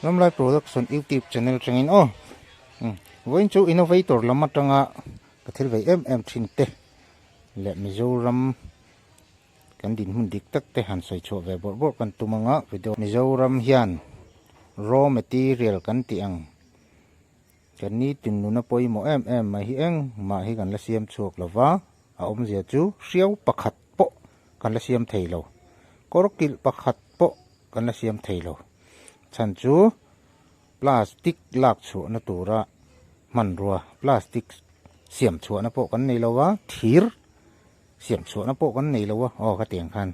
Lamlai production YouTube channel changin với chú innovator lắm mặt trăng cái thứ vậy em thinte lệ Mizoram kan din hun dik tak te han soi cho ve bor kan tumanga video Mizoram hian raw material kan tiang kan ni tin nu na poi mo em ma hi eng ma hi kan la siam chuak lova a om zia chu riau pakhat po kan la siam theilo korokil pakhat po kan la siam theilo chan chu plastic lak chu na tura man ruwa plastic siam chu na po kan nei lova thir siam chu na po kan nei lova o ka tiang khan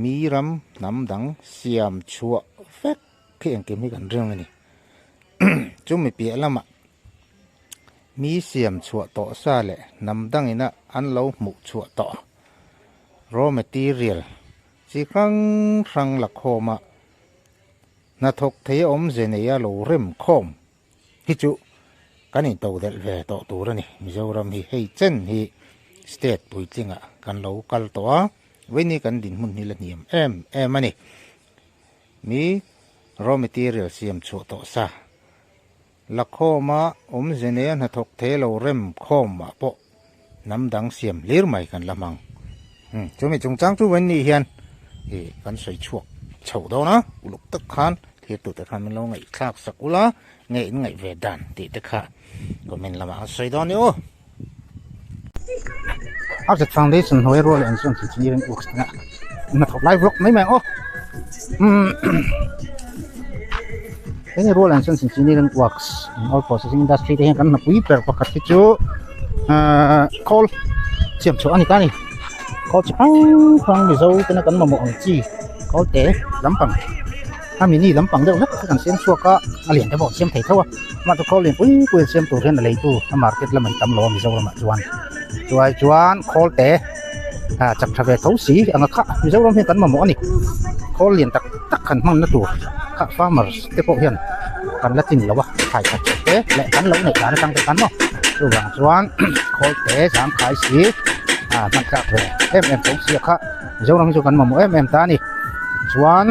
mi ram nam dang siam chu vek khiang ke mi kan reng ni chu mi pi lama mi siam chu to sa le nam dang ina an lo mu chu to raw material chi khang la khoma na thok thei om zeneya lo rem khom hi chu kanin to del ve to tur ani Mizoram hi hei chen hi state puitlinga kan local to a weni kan din mun hi la niam em ani mi raw material siam chu to sa la khoma om zeneya na thok thei lo rem khom ma po nam dang siam lir mai kan lamang chu mi chung chang chu wen ni hian hi kan soi chuak chho do na uluk tak khan thì tụi ta khan mình lâu ngày khác sắc ula ngày về đàn thì tất cả của mình làm ăn xoay đó nữa. Object foundation hồi rồi anh xem chỉ riêng works nè, mà học live vlog mấy mẹ ô, cái này rồi anh xem chỉ riêng works, all processing industry thì kan na pui per pakat itu, call siap chỗ anh ta này, call chang Mizo cái nó kan mau ang chi, call té lắm bằng mình đi lắm bằng đâu nhất cái xem xua có liền cái bộ xem thấy thôi mà tôi có liền quên xem tổ tiên là lấy tu market là mình tầm lo mình dâu mà chuan call té chặt chặt về thấu xí anh khắc mình dâu hiện tấn mà mỏ này call liền tắc khẩn măng nó tù khắc pha mà cái bộ hiện cần là tin là quá phải chặt té lại cắn lỗ này cả nó tăng cái cắn không rồi chuan call té sáng khai xíมันกลับเลยem thấu xí khắc dâu nó cần mà mỏ em ta này chuan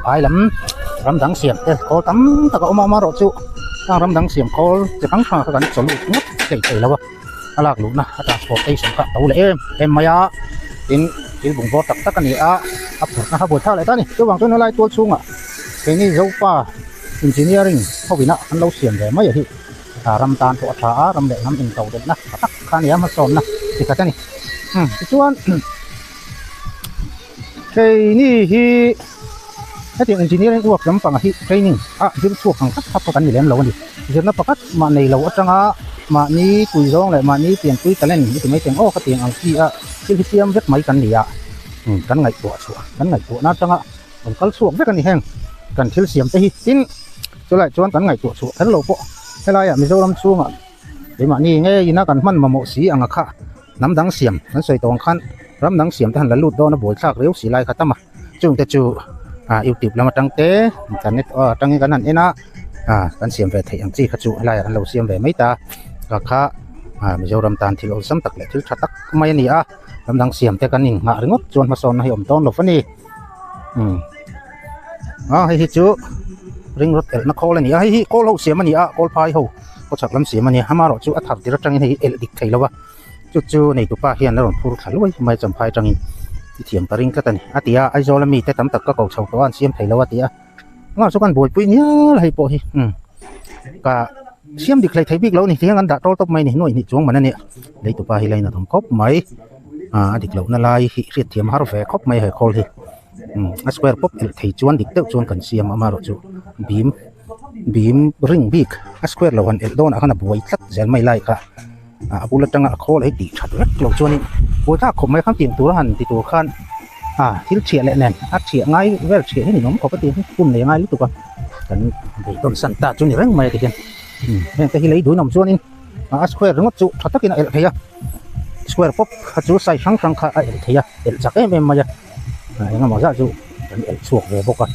ai lắm ram đắng xiêm thế có tắm ta có mà rồi chú ram đắng xiêm có chỉ phăng phăng cái sổ lụt mất cái là vậy là lụt na transportation cả tàu lệ em mày á in vùng vót tắc cái này áp dụng na buổi thao lại ta này chú bằng tôi nói lại tua chung cái này dấu pa engineering không bị nặng ăn lâu xiêm về mấy vậy thì ram tan thọ thả ram để nắm in tàu đấy na tắc cái này mà son na thì cái này chú ăn cái này thì cái tiếng engineering work lắm bằng hi training những thuộc hàng cắt thắp cái này làm lâu đi giờ nó bắt mà này lâu ở trong mà ní cùi rong lại mà ní tiền cùi cái này thì mấy tiếng cái tiếng ăn kia cái tiêm rất mấy cái này cái ngày tuổi nó trong còn cái xuống rất cái này hàng cần thiếu xiêm tới tin cho lại cho cái ngày tuổi xuống cái lâu bộ cái này mình dâu làm xuống để mà ní nghe nó cần mặn mà mộ xí ăn khá nắm đắng xiêm nó xoay toàn khăn nắm đắng xiêm thì là lụt đó nó bồi sạc nếu xí lại khá tâm chung ta chú YouTube là một trang tế internet trang cái này na kan xiêm về thấy anh chị khát chú lại anh lâu xiêm về mấy ta và khá Mizoram tan thì lâu sắm tắc lại thứ chặt tắc mấy này làm đang xiêm thế cái này ngã đứng ngất chuồn mà son hay ẩm tôn lộc phân đi hay chú ring rốt nó call này hay call hậu xiêm này call phai hậu có chắc lắm xiêm này hama rồi chú thằng thì trang này electric thấy lâu chú này tụi pa hiền nó còn phun khá lâu mấy trăm phai trang thiểm ta ring cái này tia ai do là mi tết tắm tật các cầu sầu đó anh xem thấy lâu tia ngon số con bồi bụi nhớ là hay bội cả xem được lại thấy biết lâu này thì anh đã to tóc mày này nuôi này xuống mà nè đấy tụi ba hi này là thằng cốc mấy được lâu nó lai hiện thiểm haro về cốc mày hay call thì square pop thấy chuan được tự chuan cần xem mà rồi chú bím ring big square là hoàn đó là khá là bồi cắt dàn mày lại cả bùn trăng khó lấy tỷ chặt rất lâu cho nên bùn thác không mấy khám tiền túi hẳn thì túi khan thì chuyện lại nè chuyện ngay về chuyện thì nó có cái tiền bùn này ngay lúc tụi con để tuần sản ta cho nhiều rất mày thì tiền nên cái lấy đuổi nằm cho nên square nó trụ thật tất cái này thấy square pop chú sai phăng phăng khai thấy để chắc em mà nó mở ra trụ chuộc về bộ con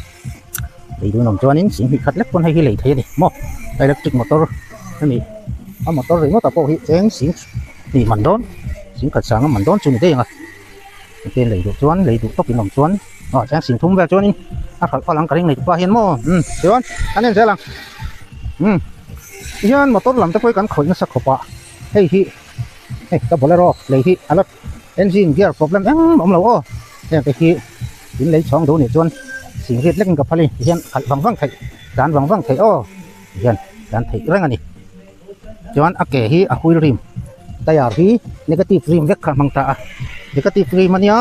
để đuổi nằm cho nên xin bị khát lép con hay cái lấy thấy này mò electric motor cái này motor rồi nó tập bộ hiện sáng xỉn thì mình đón xỉn cả sáng mình đón chung thế à tên lấy được chuan lấy được tóc thì nằm chuan sáng xỉn thúng về chuan khal palang karing nei pa hian mo chuan anen zelang hian motor lam te poi kan khoi na sak khopa hei hi hei ka bolero lei hi alot engine gear problem om lo o he ke hi in lei chong do ni chuan sing ret lek ka phali hian khal wang thai dan wang thai o hian dan thai rang ani chuan a ke hi a huil rim tayar hi negative rim vek kha mang ta negative rim ania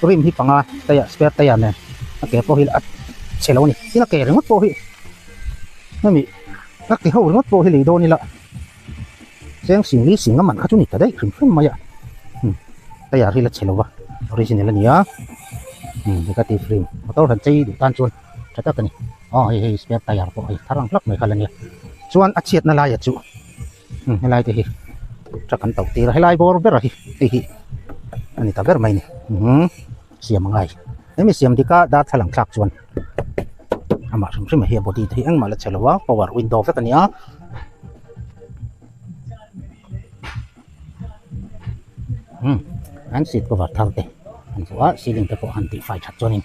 rim hi panga tayar spare tayar ne a ke po hi at chelo ni ina ke ringot po hi nami nak ti ho ringot po hi le do ni la seng sing li sing man kha chu ni ta dai khim maya tayar hi la chelo wa original ania negative rim motor han chei du tan chuan thata kani hei spare tayar po ai tharang plak mai khalania chuan a chiat na lai chu helai te hi trakan tau ti ra helai bor ber hi hi ani ta ber mai ni siam ngai emi siam dika da thalang thlak chuan ama rim hi body thei ang mala chelawa power window fe kania an sit ko war thar te an chuwa ceiling te po han ti fai that chuanin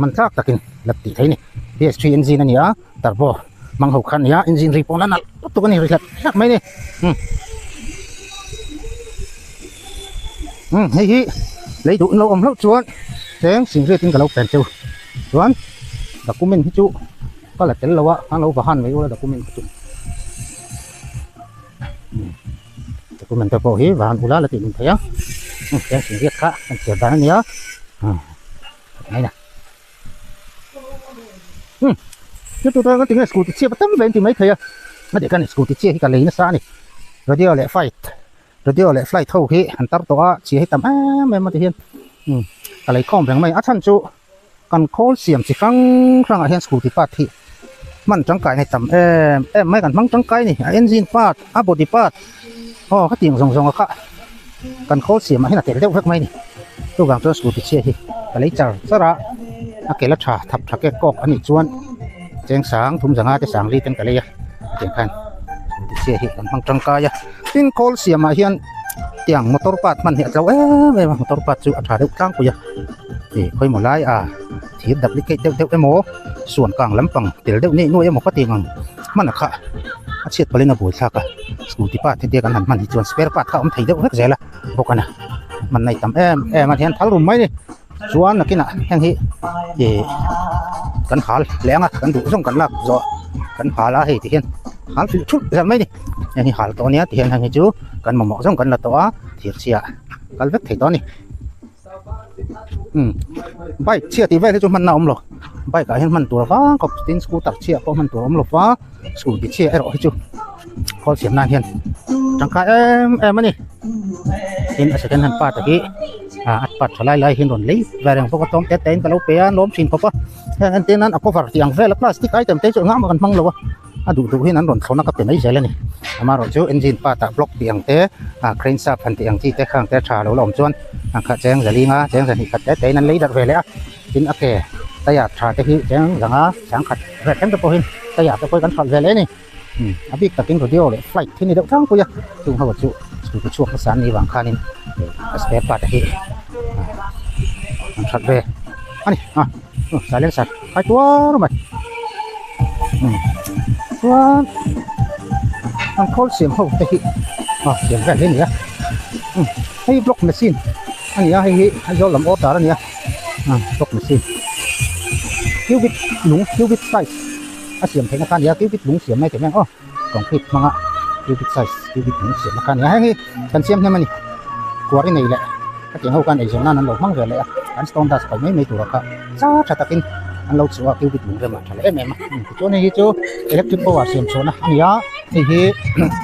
man thlak takin lati thei ni PS3 engine ania turbo mang ho khan ya engine ri pona nal to kan ri hlak mai ni hei hi lấy đủ lâu om lâu chuan sáng xin riêng tin cả lâu bền chu chuan document hi chu có là tính lâu á hắn lâu và han mấy là document chu document tập hi và han ula là tìm thấy á sáng xin riêng khác anh chờ đàn nhớ này nè chứ tôi có tính là scooter chia bắt tấm lên thì mấy thầy à nó để cái scooter chia thì cả lấy nó xa này rồi đi lại fight rồi đi lại flight thâu khi hắn tập toa chỉให้tầm mấy mà thì hiềnอะไรข้อมแผงไม่อัดทันจุกันโคเสียมสิครั้งเฮียนสกูติปาที่มันจังไก่ในตำไม่กันมังจังไก่นี่เอนจินปาดบอดี้ปาดเขาเตียงทรงๆก็กันโคเสียมให้หนักเตะเร็วเพิ่มไม่นี่ตัวกลางตัวสกูติเชียที่อะไรจ่าสระอาเกลชาทับทักแกกอกอันนี้ชวนแจงสางทุ่มสังหาจะสางรีเป็นกันเลยเตียงคันสกูติเชียที่กันมังจังไก่tin call siam ma hian tiang motor part man he chaw me motor part chu atha deuh tlang puya khoi mo lai thir duplicate deuh emo suan kang lampang tel deuh ni noi emo ka tingang man kha a chet palina boi thaka scooty part the kan han man hi chuan spare part kha thei deuh hek zela bokana man nei tam ma hian thal rum mai ni chuan nakina heng hi kan hal lenga kan du song kan lak zo kan hala hei ti hian hal fi thut zan mai ni yani hal to nia ti hian hang hi chu kan mo song kan la to a thir chia kal vek thei to ni bai chia ti ve chu man na om lo bai ka hian man tur wa kop tin scooter chia ko man tur om lo wa scooty chia ero hi chu kol siam na hian tangka ani in a second hand part ki at pat lai hin ron lei vareng pok tom te ten kalo pe an lom sin papa an ten an cover tiang vel plastic item te chu ngam kan mang lo du hin an ron thona ka pe mai zela ni amaro chu engine part block tiang te crane shaft an tiang chi te khang te tha lo lom chuan kha cheng zali nga cheng zani khat te ten an lei dar vele tin ake taya tha te hi cheng zanga chang khat re tem te po hin taya te poi kan thal vele ni abik takin radio le flight thini deuh thang puya chu hawa chu chu chu san ni wang khanin spare part hi thật về anh xài lên sạch hai tua rồi mày tua anh khôi xiêm hậu tây xiêm về lên nhá hay block machine anh nhá hay do làm ô tô đó nhá block machine cubic lúng cubic size xiêm thấy nó can nhá cubic lúng xiêm này thế này còn thịt mà ngạ cubic size cubic lúng xiêm nó can nhá hay cần xem nha mày quả cái này lại các tiếng hậu can này giống nan ăn lẩu măng rồi lại anh stone das phải mấy tuổi cả sao chả takin anh lâu chịu kêu vịt lủng mà chả lẽ em chỗ này chỗ electric power xem số na anh nhá thì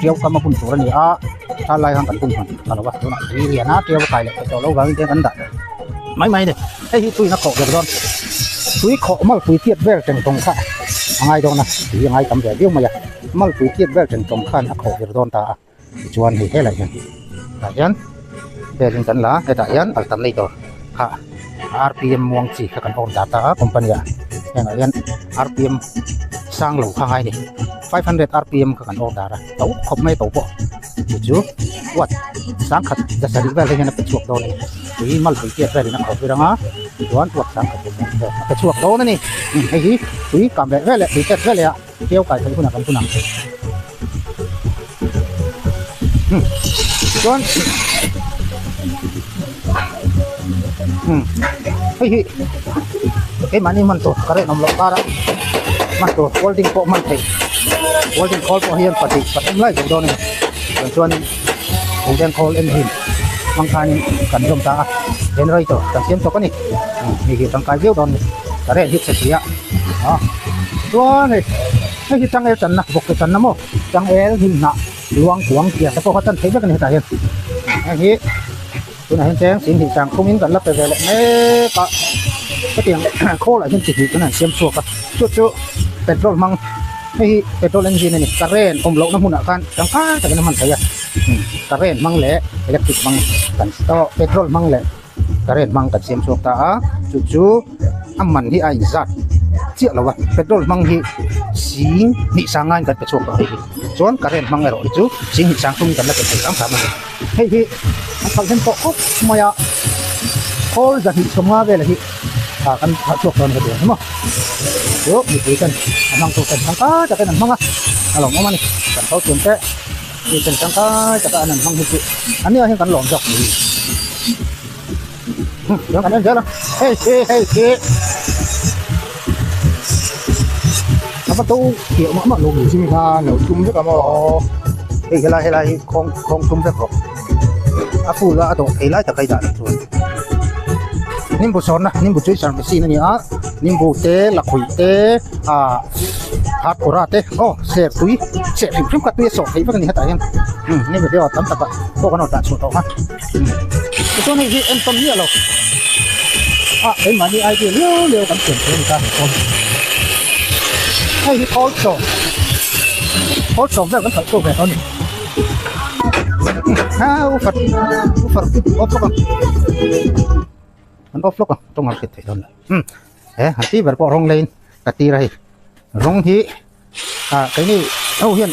chiếu cầm một cuốn sổ này thà lại hàng tận cùng còn là chỗ nào thì liền á chiếu cái lại chỗ lâu vào cái anh đặt mấy này ấy tôi nó khổ được rồi tôi khổ mà tôi thiệt về trình tổng khả ai đó nè thì ai cầm về biết mà mà tôi thiệt về trình tổng khả nó khổ được rồi ta chuan thì thế lại đại nhân để chúng ta là cái đại nhân ở tầm này rồi RPM muang chi kan on data company yang RPM sang lo khai ni 500 RPM kan on data tau khop mai tau po chu wat sang khat da sari ba le na pe chuak do ni ti mal pe ti ba na khop ranga ร้อนปวดสังกระชวกโตนั่นนี่ไอ้ที่ตุ้ยกำแบบแว่แหละตุ้ยเจ็ดแว่เลยอ่ะเกี่ยวไก่ใส่ผู้หนักกันผู้หนักร้อนเฮ้ยไอ้มันนี่มันตัวกระเด็นน้ำลบตาละมันตัววอลติ้งโคมันไทยวอลติ้งโคพอเฮียนปฏิไล่อยู่โดนนี่ส่วนผมเรียนโคเอ็นหินบางครั้งกันลมตาเห็นไรตัวแต่เสียงตัวก็นี่มีเหตุทางกายเยี่ยวโดนกระเด็นหิดเสียอ๋อตัวนี่ไม่ใช่จังเอจันนะบอกจันนะโมจังเอหินนะลวงขวงเกียร์แต่พวกเขาตั้งเทปกันเห็นแต่เห็นไอ้ที่ตัวไหนเห็นแจ้งสิ่งที่จังคงมิ้นกันรับไปเลยแหละเนี่ยก็เตียงโค้อะไรขึ้นจิตกันนั่นเสียมชัวกันจุ๊เป็นรถมังไม่เป็นรถเอ็นจินนี่กระเร่นอมโลกน้ำหุ่นอาการจังก้าแต่น้ำมันใส่กระเร่นมังแหละอิเล็กทริกมังกันต่อเป็นรถมังแหละกระเร่นมังกันเสียมชัวตาจุ๊อัมมันที่ไอ้จัดเจี๊ยแล้ววะเป็นรถมังที่สิงนิสังงานกันเป็นชัวกันส่วนกระเร่นมังไอ้รถจุ๊สิงนิสังทุ่งกันแล้วเป็นสังสามมันเฮ้ยอันฟังเห็นโต๊ะมายาโค้จะหิสมว่าเวลาที่กันช่วงตอนกระเดียใช่ไหมเดี๋ยวมีคุยกันนั่งตัวกันทั้งก้าจะเป็นนั่งมั้งอ่ะหลงมานี่กันเขาเตรียมแค่มีเป็นทั้งก้าจะเป็นนั่งหิจิอันนี้ให้กันหลงจอกนี่เดี๋ยวกันเล่นเยอะแล้วเฮ้ยประตูเกี่ยวมาลงอยู่ใช่ไหมครับเดี๋ยวจุ่มสักกระบอกเฮ้ยอะไรคงจุ่มสักกระบอกอ่ะพูดแล้วตัวเฮ้ยไล่จะใครด่าตัวนิ่มบุษรนะนิ่มบุช่วยสารไปสินั่นนี่นิ่มบุเตะหลักหุยเตะฮัดโคราเตะโอ้เสียตุยเสียพิมพ์กับตุยสองให้พวกนี้ให้ตายยังนี่เป็นเดี๋ยวตั้มตะปะพวกกันเอาตัดสุดเอาฮะตัวนี้ที่เอ็นต้นนี้เราเอ็นมาดีไอเดียเร็วกันเปลี่ยนเป็นการคนให้ที่โค้ชส่งแล้วกันใส่ตัวแบบนี้อุฟัดโอ้พวกกันมันก็ฟลุกอ่ะตรงนั้นเกิดอะไรฮันที่แบบพอร้องเล่นกติไรร้องที่cáiนี้เอาเห็น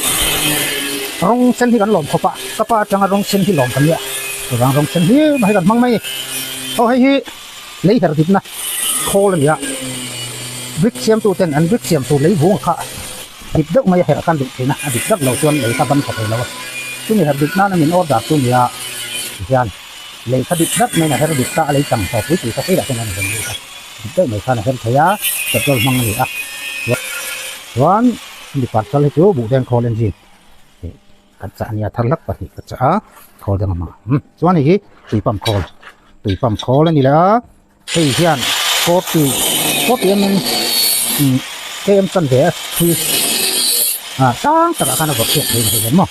ร้องเส้นที่กันหลอมขบกระปะจังร้องเส้นที่หลอมกันเนี่ยร้องเส้นที่มาให้กันมั่งไหมเอาให้เลยเหรอทิพย์นะโคเลยเนี่ยวิกเสียมตัวเต้นอันวิกเสียมตัวเลยหัวข้าดิบเด็กไม่เหรอกันดิบนะดิบเด็กเราชวนเลยกับบันขับเลยแล้วช่วงนี้ดิบนั่นมีออดดักตัวเนี่ยยันเลยถ้าดิบนัดไม่นะถ้าดิบตาอะไรจังพอวิธีก็ใช้ได้แค่นั้นเองครับดิบได้ไม่ทันเห็นขยะจะโดนมังเลยวันดิปัดก็เลยจูบุแดงคอเลนจีกัจจานี่ทันลักปฏิกัจจาคอแดงมาส่วนนี้ตุยปั๊มคอแล้วนี่แหละเฮียนโคตรมันเกมสันเดียที่ตั้งแต่การประกวดเห็นมั้ย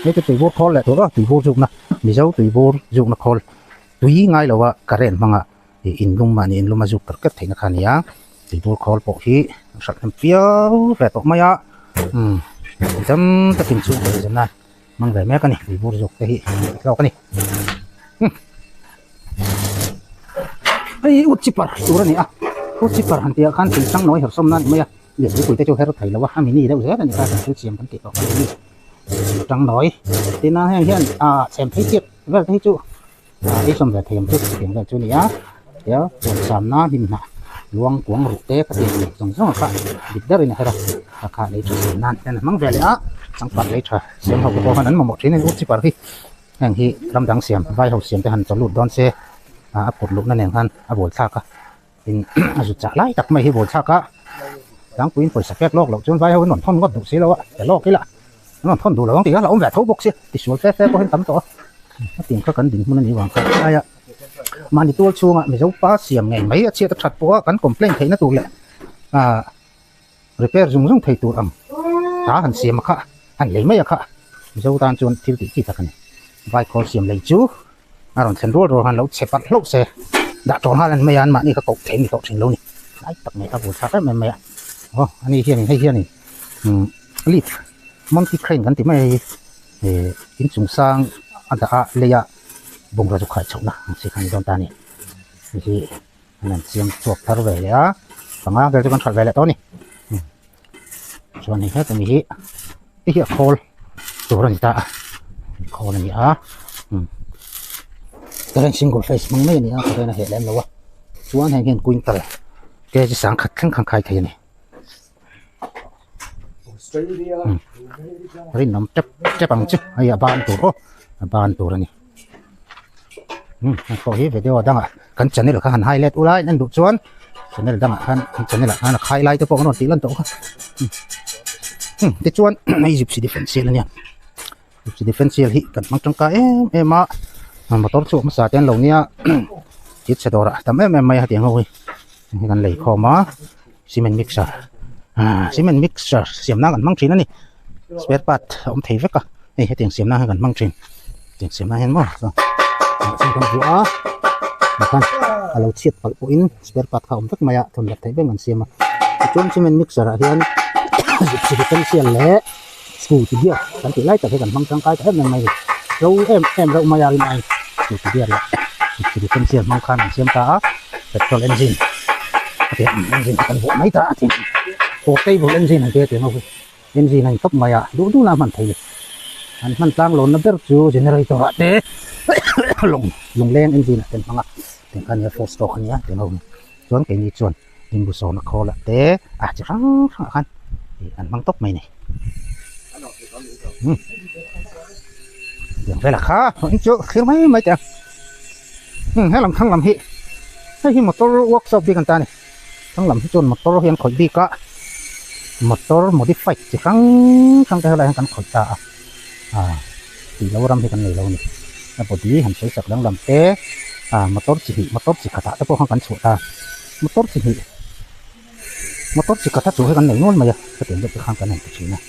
นี่จะตุยโบคอลแหละตัวก็ตุยโบจุกนะมีเจ้าตุยโบจุกนะคอลตุยง่ายเลยว่าการเรียนมังอินลุมมาจุกกระเทียนขันยาตุยโบคอลปกที่สักเพียวแต่ตกไม่ยะจำตะกินจุกเลยจำนะมังไรแม่กันนี่ตุยโบจุกแต่ที่เรากันนี่ไอ้อุจิปาร์ตัวนี้อุจิปาร์หันเตียขันตีสังน้อยหัวส้มนั่นไม่ยะเดี๋ยวคุยแต่เจ้าแค่รถไถแล้วว่ามีนี่แล้วเสียแต่นี่การซื้อเสียมกันติดต่อกันนี่จังน้อยทีนั้นให้เห็นเสียมที่เจ็บก็ที่จู่ที่สมเด็จเทียมที่เสียมกันจู่นี่เดี๋ยวส่วนสามน้าหินนะลวงกวงรุเตะก็ติดส่งค่ะดิบได้เลยนะครับราคาในจุดนั่นนั่นมั่งเวลาสังกัดเลยค่ะเสียมเขาก็พอนั้นมาหมดที่นี่อุจิปาร์ที่แห่งที่ลำดังเสียมใบเขาเสียมไปหันจะหลุดดอนเซ่ปวดลุกนั่นเองท่านโบดชากะเป็นสุดจะไล่ตักไม่ให้โบดชากะหลังปืนปล่อยสเปกโลกหลอกจนไว้เขาหนอนท่อนก็ดุเสียแล้วแต่โลกนี่แหละหนอนท่อนดุแล้วบางทีเราเอาแบบทุบบุกเสียติดสวนแฝงก็เห็นตั้มตัวติ่งก็กันดิ่งมันนี่หวังกันไอ้มันในตัวช่วงไม่ใช่ป้าเสียมไงไม่เชียร์ตัดปัวกันกลมเปล่งไทยนั่นตัวแหละรีเพร์dùngไทยตัวหาหันเสียมค่ะหันเลยไม่ค่ะไม่ใช่ตานจวนที่ติดที่ตะกันไว้คอเสียมเลยจูเราเห็นรัวหันเราเฉปัดโลกเสียด่าจอนหันไม่ยันมานี่ก็ตกเทนนี่ตกถึงแล้วนี่ไอ้ตักไหนครับผมชักได้ไม่อันนี้เฮียนี่ให้เฮียนี่รีบมันที่เคร่งกันที่ไม่กินสูงสร้างอันตรายเลยอะบ่งเราจะขายชนะสิคันตอนตานี่ที่นั่นเสียงจวบทารุเวเลยอะฝั่งนั้นเราจะกันขัดเวลตัวนี้ส่วนนี้ก็จะมีที่เฮียโคลตัวนี้ตาโคลนี่ cái single face mang mấy này cái này hệ lên đâu á chú anh hay hiện quỳnh tờ cái chỉ sáng khát khăng khai thế này rồi nằm chấp bằng chứ hay là ban tổ này có gì về điều đang à cần chân này là khăn highlight ulai nên đủ chuan chân này là đang à chân này là highlight cho bọn nó tí lần tổ cái chuan này giúp gì differential này giúp gì differential hi cần mang trong cái em mà tốt số mà sao tiền lâu nha chết sẽ đó ra tầm em mày hạt tiền thôi cần lấy kho mà cement mixer cement mixer xiêm na cần mang chín này spare part ông thấy vết cả này hạt tiền xiêm na cần mang chín tiền xiêm na hen mà xong con vua makan kalau chiết bal poin spare part ka umtak maya thon dak thai be man siama chon cement mixer hian differential le screw ti dia kan ti lai ta kan mang tang kai ta em mai em rau maya ri mai screw ti dia la differential mang khan siam ta petrol engine thì engine kan vo mai ta thì portable engine cái tiếng không engine này cấp maya đủ là man thai anh man tang lon na ber chu generator ate lùng len engine tên phăng à tên cái này four stroke này tên không chuẩn cái này chuẩn nhưng bữa sau nó khó là thế chỉ khăn thì anh mang tóc mày này đường về là khá anh chưa khiến mấy chàng hay làm khăn làm hệ hay khi motor workshop điกันta này khăn làm chuẩn motor hiện khỏi đi cả motor modify chỉ khăn cái này khăn khỏi ta thì lâu năm thì cần người lâu này là bộ tí hành xây sập đang làm té motor chỉ cả ta có không cần sửa ta motor chỉ cả ta sửa hay cần này luôn mà giờ cái tiền được cái khang cái này cái chuyện này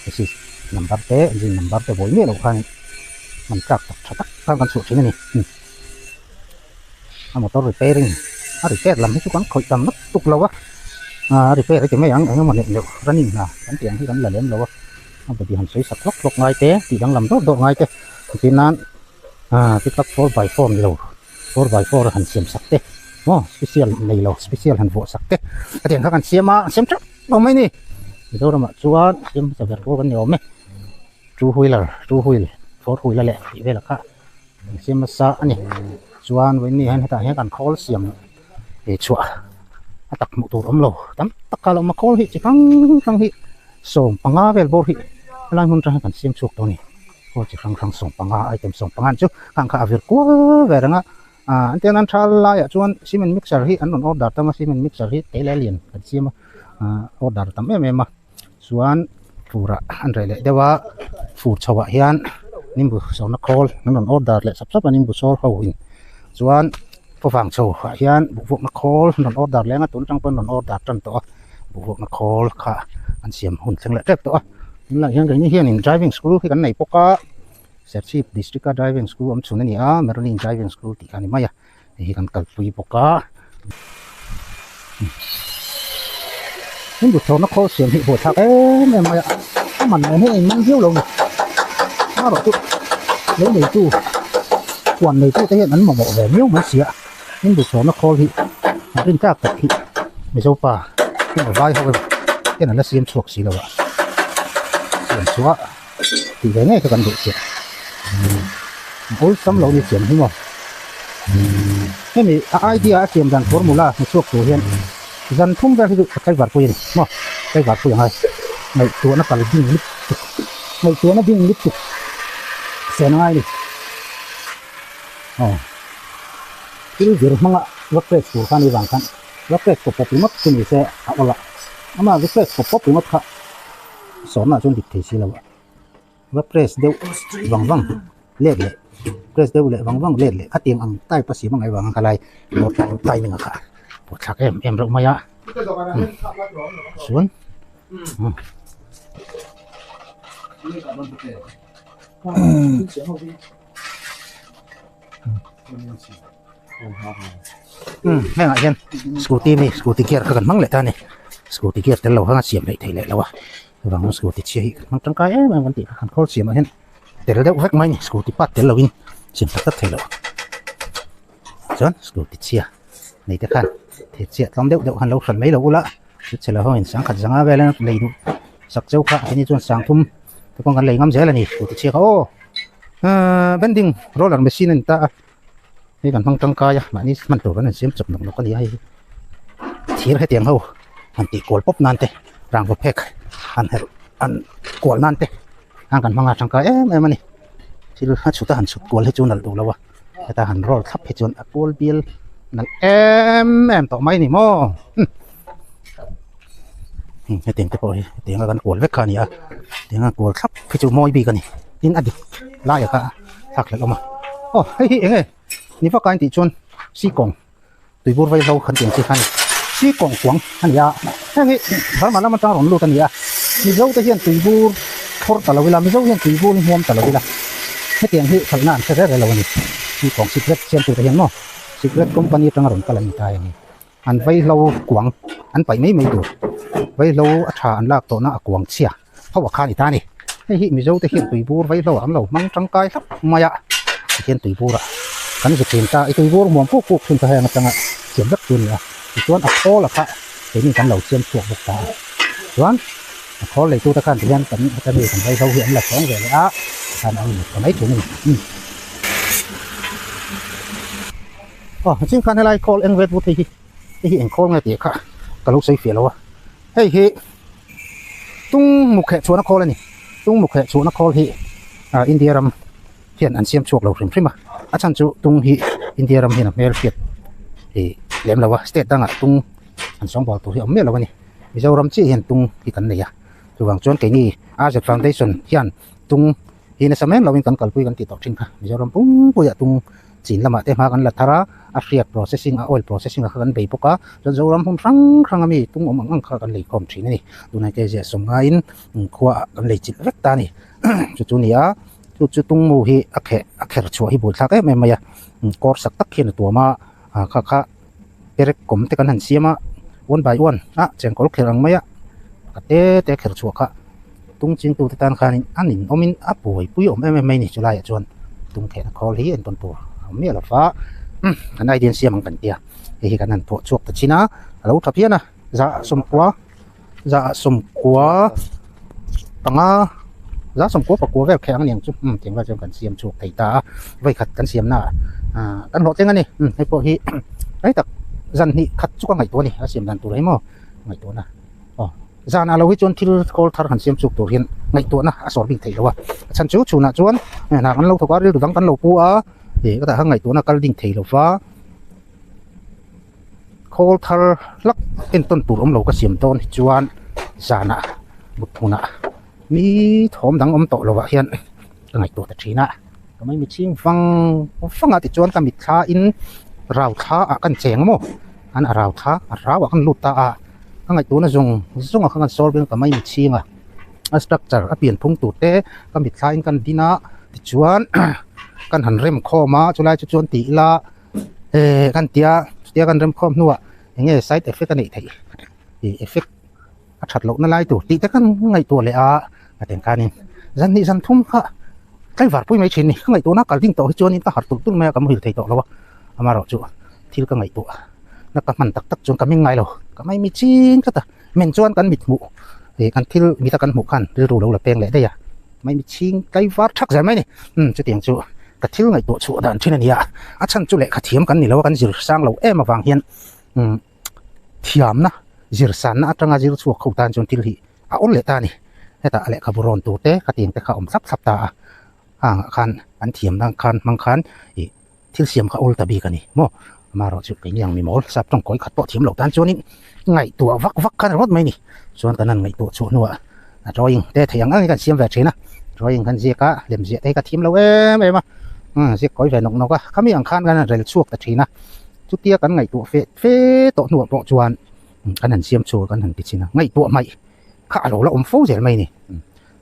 cái gì nằm bắp té gì nằm bắp té bối miệng đâu khang mình cắt tắc khang cần sửa chuyện này motor repairing repair làm mấy chút quán khỏi tầm mất tục lâu á repair cái mấy ăn mà niệm được running là cái tiền thì vẫn là lớn lâu á bởi vì hành xây sập lóc ngay té thì đang làm tốt độ ngay té thì nan cái các 4x4 này lâu 4x4 hành xiêm sắc té special này lâu special hành vỗ sắc té cái tiền các hành xiêm chắc bao mấy nè thì đâu mà chú xiêm sẽ việc của con nhiều mấy chú hui 4 hui là lẹ thì về là khác xiêm sa này chú ăn với nè hay ta hay cần call xiêm để chua tắc một tủ ấm lầu tắm tất cả là mà call hit chỉ căng hit sòng panga về bor hit lai mun tra kan sim chuk to ni ko chi khang song panga item song pangan chu khang kha vir ko ve ranga anten an thal la ya chuan cement mixer hi an on order ta ma cement mixer hi te le lian kan sim order tam em chuan fura an re le dewa fu chawa hian nimbu so na call nan on order le sap an nimbu so ho in chuan po phang chaw hian bu na call nan order le nga tun tang pon on order tan to bu na call kha an siam hun thang le tep to là hiện cái như hiện in driving school khi cái này poka Serchip district driving school am chun ni Maryland driving school ti kan maya hi kan kal pui poka nhưng buổi tối nó khó xiêm hi bộ thạc em maya mình này hay mang hiếu luôn nó rồi lấy này tu quần này tu thể hiện ấn mà bộ về miếu mà xỉa nhưng buổi tối nó khó hi trên các tập hi mấy dâu pa cái ở vai thôi cái này là xiêm chuộc xí đâu ạ xóa thì cái này cần được chuyện ôi sắm lâu đi chuyện đúng không cái này idea chuyện rằng formula một số số hiện dần thông ra cái vật của gì mà cái vật của hai nàyตัวnó cần đi lít nàyตัวnó đi lít xe nó ai đi cái việc mà workplace của cái này bằng kan workplace của poppi mất cái này sẽเอาละama workplace của poppi mất khác sớm là trong lịch thì xí là vậy, và press đều văng lết lệ, press đều lệ văng lết lệ, các tiếng ăn tay bác sĩ bằng ngày văng cái này, một tay mình cả, một chắc em rộng mày á, xuống, mấy ngài hen, scooty kia các cần măng lệ ta này, scooty kia tên lâu hơn xiêm lệ thấy lệ lâu à. Vâng, scooty chia mang trong cái mà vẫn tiện hàng call xiêm mà hen, để nó đeo vách máy scooty bắt để lâu in, xiêm tất thấy lâu, chọn scooty chia, này thế khăn, thì chia làm đeo hàng lâu phần mấy lâu lắm, chỉ là hồi sáng khát sáng về lên lấy đủ, sắc dâu khác, cái này chọn sáng thum, cái con cái lấy ngắm dễ là nhỉ, scooty chia ô, bending roller machine taนี่กันพังจังกายมันนี่มันตัวนั้นเสียมจับหนุนก็เลยให้ทีให้เตียงเขาอันตีกวลป๊บนั่นเตะร่างพวกเพกอันกวลนั่นเตะห่างกันพังจังกายมันนี่ที่เราชุดทหารชุดกวลให้จูนนั่นดูแล้ววะแต่ทหารรอดทับให้จูนกวลเบียลนั่นต่อไม้นี่มั่วให้เตียงจะปล่อยเตียงกันกวลเวกขานี่อ่ะเตียงกันกวลทับให้จูนมอยบีกันนี่ดินอดีตไล่อะค่ะทักเลยออกมาโอ้เฮ้ยเองนี่ฟักการติชนซีกงตุยบูร์ไว้เราขันเตียงซีขันซีกงขวางอันยาเฮ้ยถ้ามาแล้วมันจะหลงลูกกันยามีเราจะเห็นตุยบูร์ทอดตลอดเวลามีเราเห็นตุยบูร์ห่วงตลอดเวลาให้เตียงที่ขนาดแค่ไหนเราวันนี้ซีกงซีเกรตเชียนตัวเตียงเนาะซีเกรตคอมพานีตั้งหลงกันเลยตายอย่างนี้อันไว้เราขวางอันไปไม่ตัวไว้เราอัฐานลากตัวน่ะขวางเสียเพราะว่าข้านี่ตานี่ให้มีเราจะเห็นตุยบูร์ไว้เราอันเรามั่งจังกายครับมายะเห็นตุยบูร์อะกันจะเปลี่ยนตาไอ้ตัววัวมองพวกขึ้นไปให้มันจังอ่ะเสียมรักตัวเนี่ยส่วนอักโคล่ะค่ะเดี๋ยวนี้กันเราเสียมช่วงบุกตาส่วนอักโคเลยตัวตะการที่ยันกันจะมีคนไปเขาเห็นหลักของเลยอ่ะการเอาอยู่ตรงไหนถึงนี่อ๋อจริงการอะไรโคลเอ็นเวทวุฒิที่เอ็นโคลไงเตี๋ยค่ะกระลุกใส่เฟียแล้ววะเฮ้ยตุ้งมุกแขกชวนนักโคเลยนี่ตุ้งมุกแขกชวนนักโคที่อินเดียรำเพียนอันเสียมช่วงเราพริมๆอาจารย์จูตุงฮีอินเดียรำเห็นเมลเฟียดเหลี่ยมเราวะสเตตตั้งอ่ะตุงอันสองบอลตัวที่เอาเมลเราวะนี่มิเจ้ารำจีเห็นตุงที่กันเนี่ยระหว่างจวนเก่งนี่อาเซตฟาวเดชั่นเฮียนตุงฮินสมัยเราเป็นกันกัลปุยกันติดต่อชิงค่ะมิเจ้ารำปุ้งปุยตุงจีนละมาเตมากันละทาระอาเรียด processing ออยล์ processing กันไปปกะจนเจ้ารำพุ่งครั้งมีตุงมังกันเลยคอมชินนี่ดูในเกจิสมงานขวากันเลยจิตเวกตานี่จุดนี้จุดตรงมูฮีอักเขชัวฮีบุตรทักไม่มากอร์สักตักเขียนตัวมาค่ะเอริกกลมเตกันหันเสียมาวันไปวันเจงกอลเขียนไม่เตะเขชัวค่ะตรงจริงตัวที่ตั้งขานี่อันนี้อมินป่วยปุยไม่นี่จุฬาจวนตรงเขนคอลีอันต้นตัวเมียหลับฟ้าอันไอเดียนเสียมันกันเดียเฮกันนั่นพอชวกตะชินะเราทับเพียนะจะสมกว่าตั้งgiá sông quốc và quốc về kháng niềng chút tiếng vào trong cần xiêm chuột thầy ta vây khát cần xiêm nè cần hộ tiếng anh này hay bộ hi đấy tập dần hi khát chút ngày tuổi này xiêm dần tuổi đấy mà ngày tuổi nè ra nào lâu hết chôn thiêu cô thar hẳn xiêm chuột tuổi hiện ngày tuổi nè sổ bình thầy đâu à chân chú chủ nè chôn nè ăn lâu thôi quá được đắng cần lâu cũ á thì có thể hàng ngày tuổi nè cần đình thầy lâu phá cô thar lắc in tuần tuổi ông lâu cái xiêm tôn chôn ra nè một thùng nèมีถมดังโตเราเห็นตั้งไงตัวแต่ทีน่ะก็ไม่มีชิงฟังติดจวนกันมิดท้าอินราวท้ากันเจียงมั้งอันราวท้าราวกันลุตตาตั้งไงตัวน่ะจงกันโซลเป็นก็ไม่มีชิงสตรัคเจอร์เปลี่ยนพุ่งตัวเตะกันมิดท้าอินกันดีน่ะติดจวนกันหันเริ่มข้อมาจุฬาจวนตีละกันเตียกันเริ่มข้อนัวอย่างเงี้ยไซด์เอฟเฟกต์กันนี่ไทยเอฟเฟกต์ชัดโลกนั่นไล่ตัวตีแต่กันไงตัวเลยแต่งการนี้จันทุ่มค่ะใกล้ฝาปุ้ยไม่ชินนี่ข้างในตัวนักการดิ้งโตที่จวนนี่ตั้งหัดตุ่ตุ้นแม่กับมือถือโตแล้ววะมาเราจู่ที่ก็ไงตัวนักการมันตักจนกันยังไงเราก็ไม่มีชินก็แต่เมนจวนกันมิดหมูกันที่มีตะกันหมูขันหรือรู้เราละเปลงเลยได้ยะไม่มีชินใกล้ฝาชักใช่ไหมนี่จะเตียงจู่กระที่ไงตัวจู่ด่านที่นั่นนี่ฉันจู่เละขัดเทียมกันนี่แล้วกันจิรสร้างเรามาฟังเฮียนเทียมนะจิรสันนะจังจิรชั่วเขาตานจนที่ที่อุ่นเละตานี่แต่อะไรขับรถตัวเตะกระเตียงแต่ข้าวซับตาคันอันเทียมดังคันมังคันที่เสียมข้าวอุลตาบีกันนี่โมมาเราจุดกันยังมีหมอซับต้องก้อยขัดโตเทียมเหล่านั้นจนนี่ไงตัววักกันรถไม่นี่ส่วนกันนั้นไงตัวชัวนัวรอยแต่ถ้าอย่างนั้นกันเสียมแบบนี้นะรอยกันเสียกะเหลี่ยมเสียแต่กระเทียมเราไม่มาเสียก้อยแหวนนกก็เขามีอย่างคันกันอะไรชั่วแต่ทีนะจุดเตี้ยกันไงตัวเฟโตหนวดโปจวนกันหันเสียมชัวกันหันปิดชินะไงตัวไม่ข้าเราละฟูเจอไหมนี่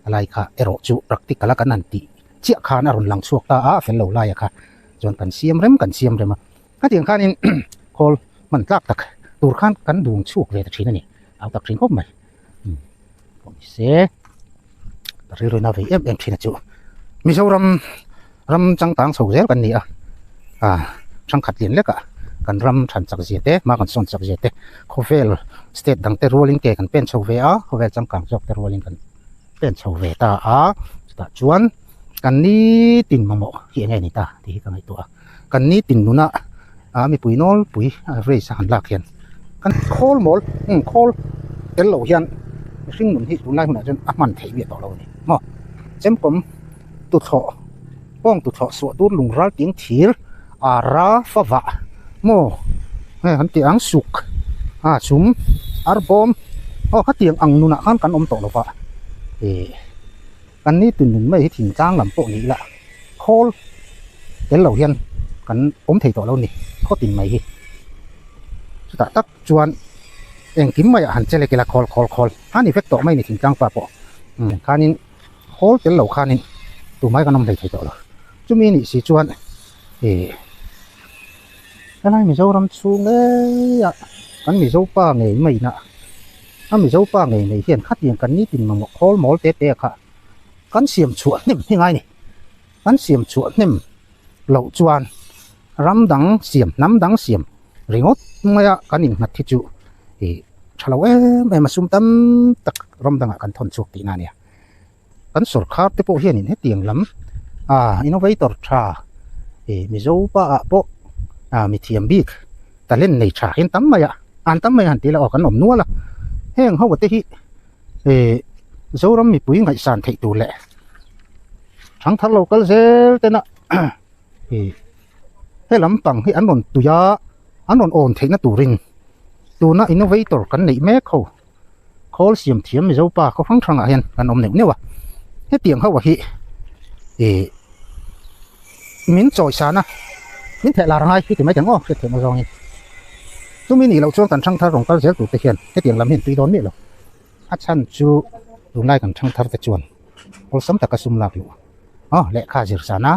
อะไรค่ะเอโรจูปรักติกละกันนันติเจ้าข้าน่ารุนหลังช่วงตาเฟลโลไลค่ะจนกันเสียมเริ่มมาถ้าเถียงข้านี่โคลมันลากตักตูข้านกันดวงช่วงเลยตะชีนั่นนี่เอาตะชีงคบไหมผมเสียตะชีเลยน่าไปชีนะจูมีเจ้ารำจังต่างสูงเยอะกันนี่ช่างขัดเลียนเล็กกันรำฉันจักเสียเตะมากันส่วนจักเสียเตะโคเฟลสเตตดังเตอร์โรลิงเกกันเป็นชาวเวโคเฟลจังกังจอกเตอร์โรลิงกันเป็นชาวเวตาตาจวน กันนี้ติ่นมาหมอเฮียไงนี่ตาที่กันไอตัวกันนี้ติ่นนู่นน่ะมีปุ๋ยน้อยปุ๋ยเรย์สันลากเฮียนกันโคลหมดโคลเต็มเหล่าเฮียนซึ่งมันที่ดูไล่คนไหนจนมันเทียบต่อเราเนี่ยมั้งเช่นผมตุดเถาะป้องตุดเถาะสวดตุดลุงรักยิงถีร์ราฟ้าวะโม่ฮันเตียงสุกชุมอาร์บอมฮันเตียงอังนู่นน่ะกันอมต่อเราวะกันนี้ตื่นหนึ่งไม่ถิ่นจ้างลำโปนี้ละโคลเต็มเหล่าเฮียนกันอมเทียต่อเรานี่เขาติ่นไม่ฮิสุดท้ายตักจวนเองกิมไม่หันเจริญกิลาคอลฮันนี่เฟกต์ต่อไม่นี่ถิ่นจ้างป่าปอข้านินโคลเต็มเหล่าข้านินตัวไม้กันน้ำเทียต่อเราจุมีนี่สิจวนอะไรไม่เจ้ารำซูงเลยกันไม่เจ้าป้าไงไม่นะไม่เจ้าป้าไงเฮียนคัดเตียงกันนี่ติ่นมาหมดโคลหมอเตะค่ะกันเสียมชวนนิ่มยังไงนี่กันเสียมชวนนิ่มเหล่าจวนรำดังเสียมน้ำดังเสียมริงอดไม่อะกันอินนัดที่จูชะลาวไม่มาซุ่มตั้มตักรำดังกันทนชุกตีนาเนี่ยกันสุดขาดที่พวกเฮียนี่ให้เตียงลำอินโนเวเตอร์ชามิโซป้าโปมีเทียมบิ๊กแต่เล่นในชาเห็นตั้มไม่อะอ่านตั้มไม่หันตีละออกกันอมนัวละแห้งเขาบอกที่โซรำมีปุ๋ยไงสารเทตูแหละทั้งทักเราก็เสียแต่นะให้ลำปังให้อันนนตุยาอันนนโอนเทนะตูริงตูน่าอินโนเวเตอร์กันในแม่เขาเสียมเทียมมิโซป้าเขาฟังทางอะไรกันอมหนึ่งเนี่ยวะให้เตียงเขาว่ามิ้นจอยสานะมิ้นแถลาไรพี่ถึงไม่ถึงอ๋อเสียมาลองนี่ช่วงนี้เราช่วงกันช่างทักของก็เสียตูตะเคียนให้เตียงลำเห็นตีโดนนี่หรออาชันจูดูไล่กันช่างทักตะจวนพอสมตะกระซุ่มหลักอยู่เละข้าจิรสานะ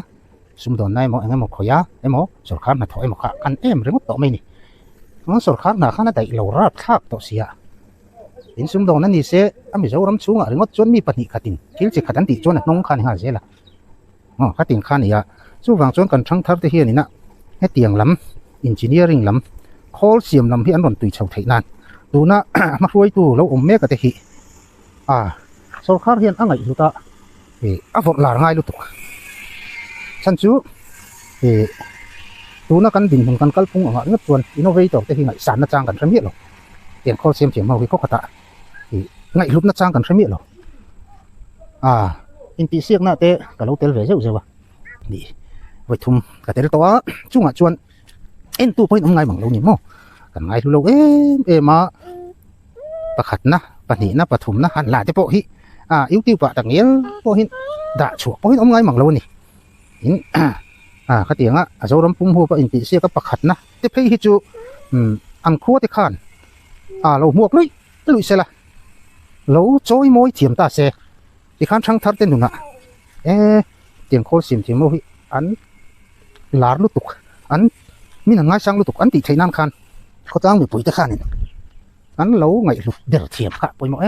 ซุ่มโดนนายหมอเอ็มหมอขยะหมอสุรคานมาถอยหมอข้ากันเรื่องต่อไม่นี่งั้นสุรคานหน้าข้าน่าได้เหล่าราบทักต่อเสียอินซุ่มโดนนั่นนี่เสียไม่เจ้ารำชูเรื่องจวนมีปนิขัดินที่จะขัดอันติจวนน้องข้านี่หาเสียละขัดินข้านี่สู้ฟังจวนกันช่างทักตะเคียนนี่นะให้เตียงลำอินจิเนียริ่งลำคอลเสียมลำที่อันนนตุยเฉาไทยนานดูนะมาช่วยตู้แล้วอมเมกะเตหิสุรคานเฮียนอะไรอยู่ตาฟอดลาง่ายลุตุฉันจูดูนะกันดินกันกัลปุ่งงัดส่วนอินโนเวเตอร์แต่ที่ไหนสารนัดจ้างกันใช่ไหมหรอเตียนคอเสียมมาวิเคราะห์กันไงลุบนัดจ้างกันใช่ไหมหรออินติเสียกน่ะเตะกับเราเตะเวเจ้าเจ้าวะนี่ไว้ทุ่มกับเตะตัวจุ่งชวนตู้ไปน้องไงบังเราเนี่ยมั้งกันไงเรามาประคัดนะปนีนะปฐุมนะหันหลาจะโปะฮิyếu tiêu bạ đặc nghĩa po hin đã chuộc po hin ông ngay mảng lâu nè hin cái tiếng dấu đấm pum hua và in tị xe các bạc hạt na tiếp theo hít chú ăn khua thì khan lâu muộc lấy tới lụi xe là lâu trôi môi thiểm ta xe thì khan trăng thắt tên đúng ạ tiếng khô xìm thiểm môi ăn lá lút tục ăn mình là ngay sang lút tục ăn tị thấy nam khan có tăng bị bụi tới khan này ăn lâu ngày lụt đỡ thiểm cả bụi mỏ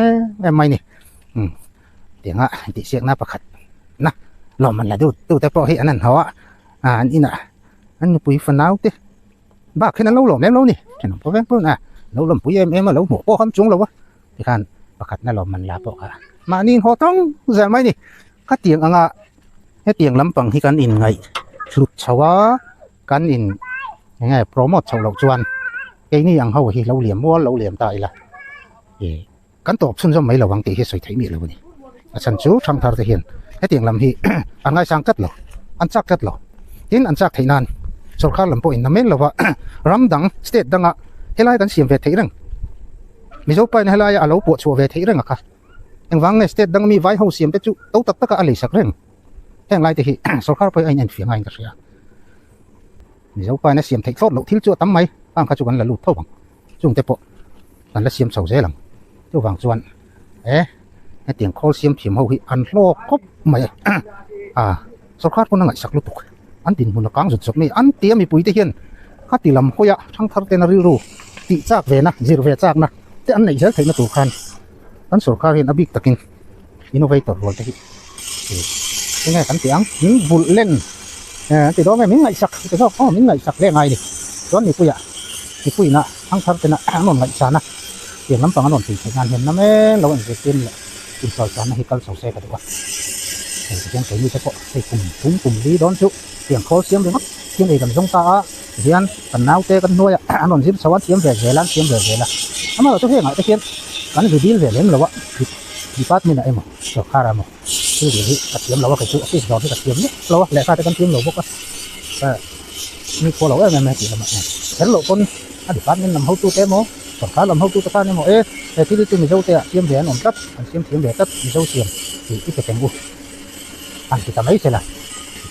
em mày nè tiếng tị xe na bạc hạt na lò mình là đâu tới po hi anh họ anh anh bụi phần nào thế bác khi nó lâu lỏm em lâu nè thì nó có vẻ lâu lỏm bụi em mà lâu mổ po không xuống lâu quá thì khan bạc hạt na lò mình là po cả mà nhìn họต้องgiờ mấy nè các tiếng cái tiếng lắm bằng khi can in ngày lụt cháu can in ngày promote cháu lộc chuan cái này ăn hậu thì lâu liềm mua lâu liềm tại là can tộp xuân cho mấy lầu vàng tỷ hết sợi thấy miệng rồi nèฉันชูทำทาร์เทียนให้เตียงลำฮีอันไงสังกัดหรออันจักกัดหรอทีนอันจักไทยนานสุรคาลำโพอินน้ำเมนหรอวะรำดังสเตทดังเฮลัยกันเสียงเวทีเรื่องมิโซไปในเฮลัยอาลูปวดชัวเวทีเรื่องอะค่ะเอ็งวังในสเตทดังมีไว้เฮาเสียงแต่จุโต๊ะตักตะกะอะไรสักเรื่องแห่งไรที่สุรคาไปไอ้ยันเสียงไงกันเสียมิโซไปในเสียงไทยโคตรหลุดทิ้งจั่วตั้มไหมตั้งข้าจุกันละลุดเท่าบังจุงเตปกันละเสียงเสาเสหลังจุวังจวนให้เตียงคอเสียมเถียมเขาอันโลกครบไม่สุขภาพคนนั้นสักลุตุกอันดินมุนกังสุดๆนี่อันเตี้ยมีปุ๋ยเทียนข้าตีลำเขาทั้งทัดเตนริรูตีจากเวนะจีรเวจากนะแต่อันไหนเยอะถึงมาถูกคันอันสุขภาพเห็นอบิกตะกินอินโนเวเตอร์รวยที่ยังไงกันเตียงมิ้งบุลเล่นตีด้อแม่มิ้งไงสักตีด้อมิ้งไงสักเรื่องไงดิย้อนนี่ปุยนะทั้งทัดเตนนนไงสานะเตียงน้ำปังนนตีใช้งานเห็นนะแม่เราเองจะกินเลยกินซอยจานให้กันสองเซกันดีกว่า tiếng cái như thế bộ thì cùng đi đón chú tiếng khó xiêm được mất tiếng này cần giống ta hiền cần náo tê cần nuôi anh còn zip sáu xiêm về lan xiêm về là mà tôi thấy ngại cái khiên cái này đi về lên là vậy đi phát mình là em mà cho khá là mà cái gì cả xiêm là cái chỗ cái đó cái xiêm nhất lâu lại pha cái con xiêm lâu bốc áนี่พอเราเอ้ยแม่กี่ละมันเห็นหลอกคนอดีตนี่ลำเขาตู้เต้มอสองขาลำเขาตู้ตะขานี่มอแต่ที่ที่มีเจ้าเตะเทียมแหวนหนุนตัดอันเทียมแหวนตัดมีเจ้าเทียมที่ที่เป็นกูอันที่ทำไม่ใช่ละ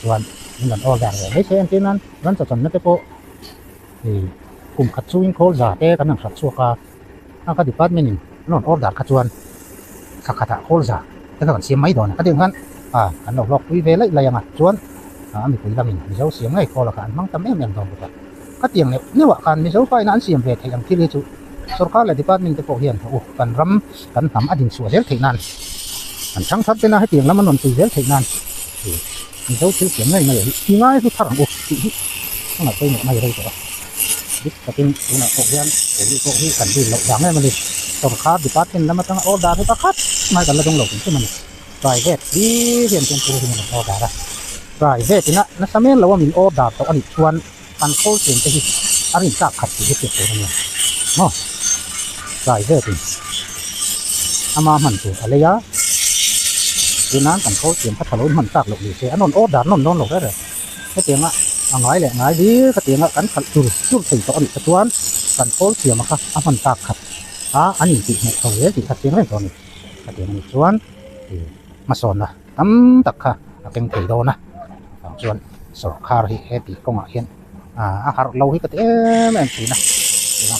ส่วนนี่มันออกแบบไม่ใช่อันที่นั้นนั่นจะจนนั่นแต่พอกลุ่มขัดสู้ยิ่งโคจ่าเตะกันนั่งขัดสู้กันอันก็ดีพาร์ตเมนต์นั่นออกแบบขัดส่วนสักขัดโคจ่าแต่ก็เสียไม่โดนก็เดียวกันอันหลอกวิเวเลยอะไรยังไงส่วนมีปุ๋ยลามินมีเจ้าเสียงไงคอละกันมั่งทำเองทองกันก็เตียงเนี่ยว่าการมีเจ้าไฟนั้นเสียงเวทอย่างที่เรียกสุดท้ายเลยที่ป้ามินจะบอกเฮียนโอ้กันรำกันทำอดีตสวยเสียงถึงนั้นกันช่างทัดเป็นอะไรให้เตียงแล้วมันนอนตีเสียงถึงนั้นมีเจ้าเสียงไงมาอย่างที่ง่ายทุกทางโอ้ต้องมาไปเนี่ยมาอย่างไรตัวดิแต่เป็นตัวน่ะโอ้เฮียนตัวนี้โอ้ที่กันดินหลอกอย่างนี้มันเลยต้องคาดที่ป้าเป็นแล้วมันต้องออดาให้ป้าคัดไม่กันเราต้องหลอกที่มันปลายเวทดีเฮียนเป็นตัวที่มันออดาได้รายเวทีนะสมัยเราว่ามีออดาตัวอันนี้ชวนอันโคเสียงจะฮิตอันนี้จับขัดที่เก็บตัวนี้เนาะรายเวทีอามาหันตัวอะไรยะดีนั้นกันโคเสียงพัดถลุนหันจับหลบดีเสียอันนนออดานนนหลบได้เลยแค่เตียงอ่ะง่ายแหละง่ายดีแค่เตียงอ่ะกันขัดจุดสี่ตัวอันนี้ชวนกันโคเสียงมาค่ะอันจับขัดอันนี้ติเนี่ยเขาเรียกติขัดเสียงอะไรตัวนี้ขัดเสียงนี้ชวนมาสอนนะตั้มตักค่ะเป็นผีโดนะส่วนสอบคาร์ที่เอปีก็มาเห็นอาหารเราที่ก็เอ๊ะแม่ผีนะ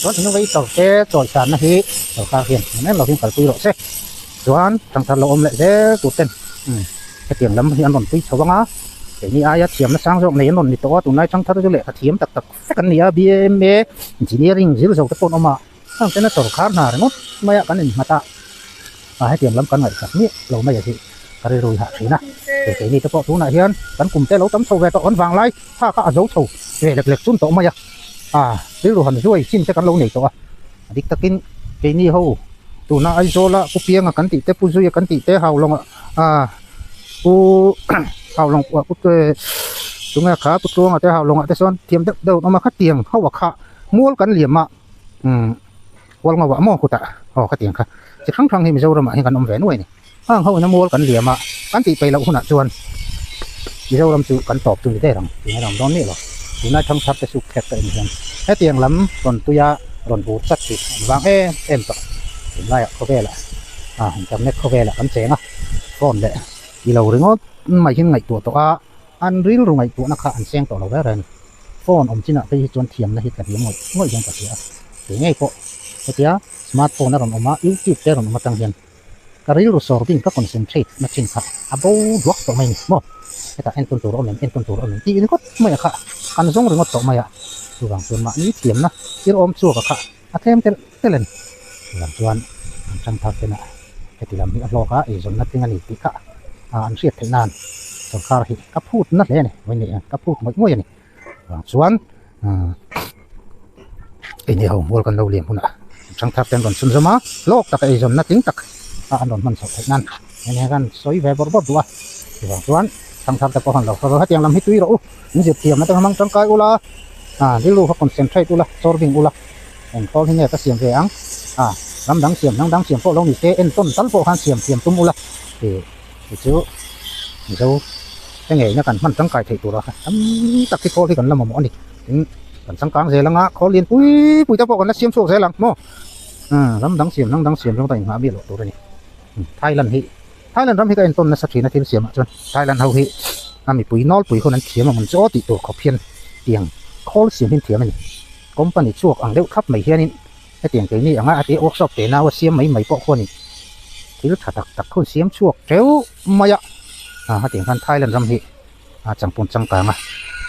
ส่วนที่นู้นไปต่อเจ๊ต่อสารนะที่ต่อคาร์เห็นนั่นเราที่กันคุยหรอกเซ่ส่วนทางทางเราอมเลยเด้กูเต้นแค่เตียงล้ำที่อันนนตีชาวบ้านแต่นี่อายะเทียมนะสร้างจากในอันนนนี่ตัวตุนนายช่างทัดจะเละเทียมตักกันเนี่ยบีเอ็มเออินจิเนียริ่งซิลส์จะปนออกมาตั้งแต่นั้นต่อคาร์นาร์นู้นไม่อยากกันนี่มาตาให้เตียงล้ำกันหน่อยครับนี่เราไม่อยากที่ก็เลยรู้หาสีนะแต่นี่จะพอทุนไหนเฮียนกันกลุ่มเต้เราตั้มโซ่เวทอ่อนวางไล่ถ้าข้าเอาโซ่เวทเล็กๆจุนโตมาอย่าที่รู้หันช่วยชิ้นจะกันลงหนีตัวดิกตะกินเจนี่เขาตัวน่าไอโซละกูเพียงกันติเต้ปูซุยกันติเต้เฮาลงกูเฮาลงกูตัวตัวเงี้ยขาตัวเต้เฮาลงแต่ส่วนเทียมเดินออกมาขัดเตียงเขาว่าขาม้วนกันเหลี่ยมวันมาว่าหม้อกูตะขัดเตียงค่ะจะครั้งที่มีโซ่เรามาให้กันอมแหวนด้วยนี่เขาจะม้วนกันเหลี่ยมกันติไปแล้วคุณชวนที่เราลำสูกันตอบตัวได้หรือที่เราตอนนี้หรอที่น่าทั้งชัดจะสุกแค่ตัวเองแค่เตียงล้ำตอนตัวยาตอนบูดสักสิวางเอ็มต่อเห็นไรเขาเวละจำเน็ตเขาเวละกันเสียงก่อนเลยที่เราเรื่องไม่ใช่ไงตัวอันริ้วรงไงตัวนักขันเสียงต่อเราได้เลยฟอนอมจินะไปจนเทียมนะฮิตกระเทียมหมดยังกระเทียมถึงไงก็กระเทียมสมาร์ทโฟนนั่นออกมายูทูบเจอออกมาตั้งเห็นการเรียนรู้สอบวิ่งก็คอนเซนเทรตมาชินค่ะบูดวักต่อไม่หมดแต่เอ็นต้นตัวเราเอ็นต้นตัวเราที่นี่ก็ไม่ค่ะการส่งเรื่องต่อมาดูบางส่วนมานี่เทียมนะที่เราอมชัวกับค่ะเทมเทเลนบางส่วนช่างทักเป็นอะแต่ที่เรามีอัลโลกะส่วนนั้นที่งานอีกค่ะอันเสียดถึงนานสงครามก็พูดนั่นแหละนี่วันนี้ก็พูดหมดง่ายนี่บางส่วนไอ้เนี่ยวัวกันเราเลี้ยงพุ่นอะช่างทักเป็นก่อนสุนทรมาโลกตะไคร้ส่วนนั้นทิ้งตะอันนั้นมันสดนั่นนี่กันสวยแบบบดตัวบางส่วนทางทับตะกอนเราเขาเตรียมลำให้ตุ้ยเรานี่จะเตรียมมาตั้งมั่งตั้งกายอุลาที่รู้เขาคอนเซนเทรตอุลาโซร์บิงอุลาเอ็นพอที่เนี่ยก็เสียงเสียงลำดังเสียงพวกเรามีเอ็นต้นตันพวกหันเสียงตุ้มอุลาเจ้าแต่ไงเนี่ยกันมันตั้งกายเทตัวเราตักที่เขาที่กันลำหมอนี่กันสังกังเสียงละเขาเรียนปุยตะพวกกันแล้วเสียงโซ่เสียงหลังโม่ลำดังเสียงลงไปหาเบี้ยหลตัวนี้ไทยแลนด์ทำให้กันต้นนักศึกษาที่เสียมาจนไทยแลนด์เขาที่มีปุ๋ยนอลปุ๋ยคนนั้นเสียมันจะติดตัวเขาเพี้ยนเตียงคอลเสียงเทียมันกรมปนิชวกอังเดียวขับไม่เฮียนี่ไอเตียงตัวนี้อย่างนั้นไอเตียงอกชอบเตะน่าว่าเสียไม่ปอกคนนี่ที่รู้ถักคนเสียมชวกเจ้ามาอะเตียงกันไทยแลนด์ทำให้จังปุ่นจังกลาง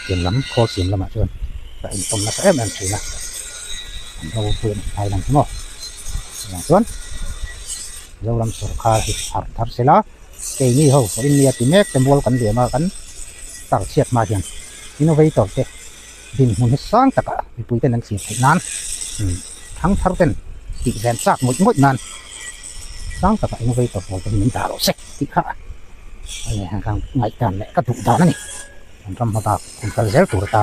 เตียงล้ำคอเสียงละมาจนแต่ต้นนักเอ็มสีนะเราเพื่อนไทยแลนด์ทั้งหมดอย่างส่วนเราลำสคาที่ทับเสร็จแล้วเจนี่เขาเป็นเมียที่แม่เป็นวัวกันเดี๋ยวมากันตัดเชือกมาเพียงอินโนเวทต์เจดินหุ่นสร้างตะกะมีปุ๋ยเป็นหนังสือให้นานทั้งทับเป็นติดแรงซากหมดนานสร้างตะกะอินโนเวทต์เราเป็นเหมือนดาวเซ็กที่ข้า อันนี้ห่างๆไงกันแหละก็ถูกตานั่นนี่มันทำมาตาคุณกันเซลตัวตา